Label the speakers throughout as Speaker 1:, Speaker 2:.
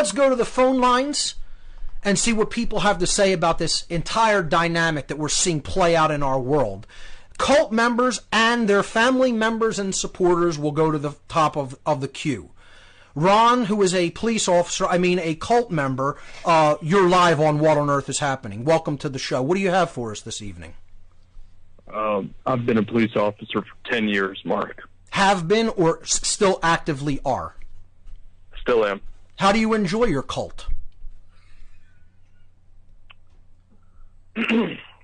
Speaker 1: let's go to the phone lines and see what people have to say about this entire dynamic that we're seeing play out in our world. Cult members and their family members and supporters will go to the top of the queue. Ron, who is a police officer, a cult member, you're live on What on Earth is Happening. Welcome to the show. What do you have for us this evening?
Speaker 2: I've been a police officer for 10 years, Mark.
Speaker 1: Have been or still actively are?
Speaker 2: Still am.
Speaker 1: How do you enjoy your cult?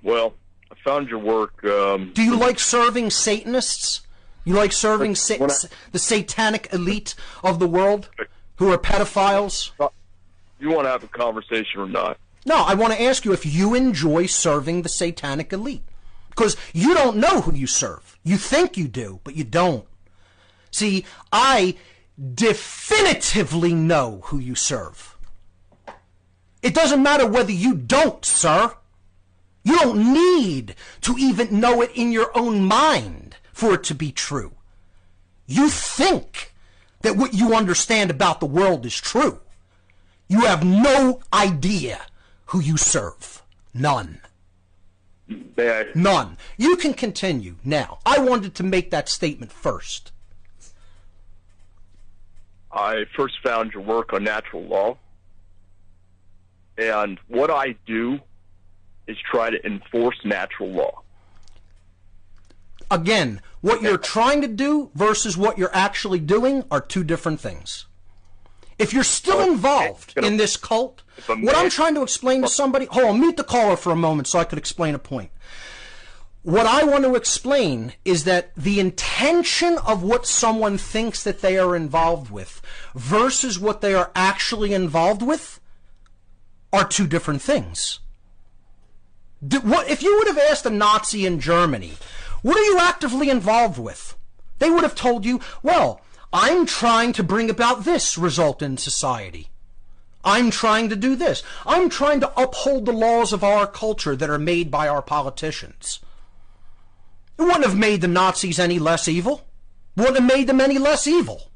Speaker 2: Well, I found your work.
Speaker 1: Do you like serving Satanists? You like serving the satanic elite of the world who are pedophiles?
Speaker 2: You want to have a conversation or not?
Speaker 1: No, I want to ask you if you enjoy serving the satanic elite. Because you don't know who you serve. You think you do, but you don't. See, I definitively know who you serve. It doesn't matter whether you don't, sir. You don't need to even know it in your own mind for it to be true. You think that what you understand about the world is true. You have no idea who you serve. None. None. You can continue. Now, I wanted to make that statement first.
Speaker 2: I first found your work on natural law. And what I do is try to enforce natural law.
Speaker 1: Again, what you're trying to do versus what you're actually doing are two different things. If you're still involved in this cult, what I'm trying to explain to somebody... Hold on, mute the caller for a moment so I could explain a point. What I want to explain is that the intention of what someone thinks that they are involved with versus what they are actually involved with are two different things. If you would have asked a Nazi in Germany, what are you actively involved with? They would have told you, well, I'm trying to bring about this result in society. I'm trying to do this. I'm trying to uphold the laws of our culture that are made by our politicians. It wouldn't have made the Nazis any less evil. It wouldn't have made them any less evil.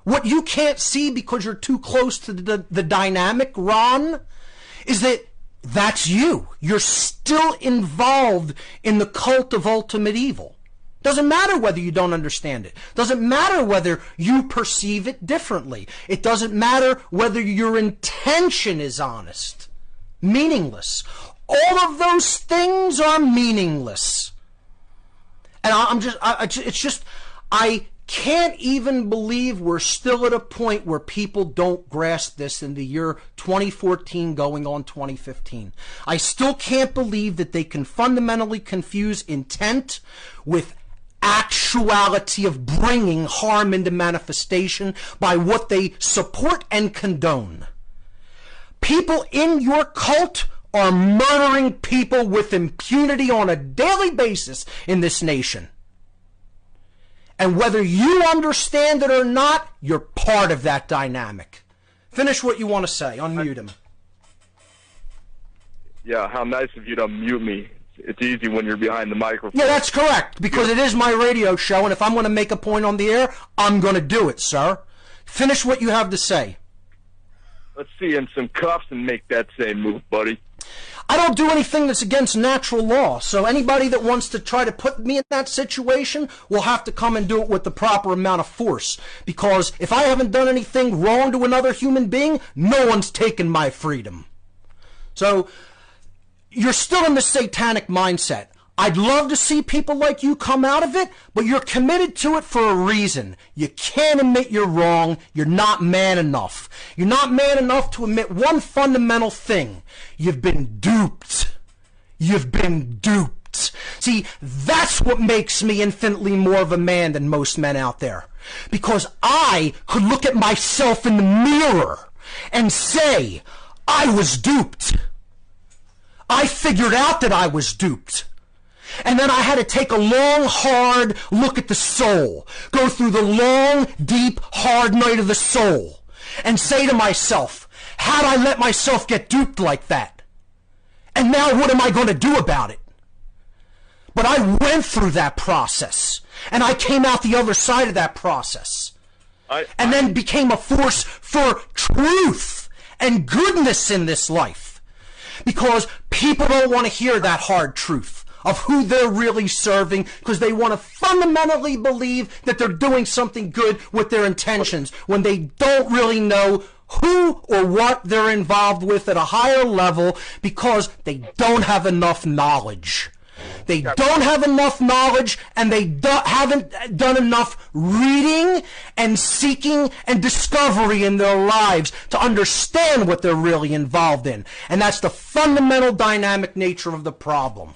Speaker 1: What you can't see because you're too close to the dynamic, Ron, is that that's you. You're still involved in the cult of ultimate evil. Doesn't matter whether you don't understand it. Doesn't matter whether you perceive it differently. It doesn't matter whether your intention is honest. Meaningless. All of those things are meaningless. And I can't even believe we're still at a point where people don't grasp this in the year 2014 going on 2015. I still can't believe that they can fundamentally confuse intent with actuality of bringing harm into manifestation by what they support and condone. People in your cult are murdering people with impunity on a daily basis in this nation. And whether you understand it or not, you're part of that dynamic. Finish what you want to say. Unmute him.
Speaker 2: Yeah, how nice of you to mute me. It's easy when you're behind the microphone.
Speaker 1: Yeah, that's correct, because it is my radio show, and if I'm going to make a point on the air, I'm going to do it, sir. Finish what you have to say.
Speaker 2: Let's see you in some cuffs and make that same move, buddy.
Speaker 1: I don't do anything that's against natural law, so anybody that wants to try to put me in that situation will have to come and do it with the proper amount of force, because if I haven't done anything wrong to another human being, no one's taken my freedom. So, you're still in the satanic mindset. I'd love to see people like you come out of it, but you're committed to it for a reason. You can't admit you're wrong. You're not man enough. You're not man enough to admit one fundamental thing. You've been duped. You've been duped. See, that's what makes me infinitely more of a man than most men out there. Because I could look at myself in the mirror and say, I was duped. I figured out that I was duped. And then I had to take a long, hard look at the soul. Go through the long, deep, hard night of the soul. And say to myself, how'd I let myself get duped like that? And now what am I going to do about it? But I went through that process. And I came out the other side of that process. and then became a force for truth and goodness in this life. Because people don't want to hear that hard truth of who they're really serving, because they want to fundamentally believe that they're doing something good with their intentions when they don't really know who or what they're involved with at a higher level, because they don't have enough knowledge. They don't have enough knowledge, and they haven't done enough reading and seeking and discovery in their lives to understand what they're really involved in. And that's the fundamental dynamic nature of the problem.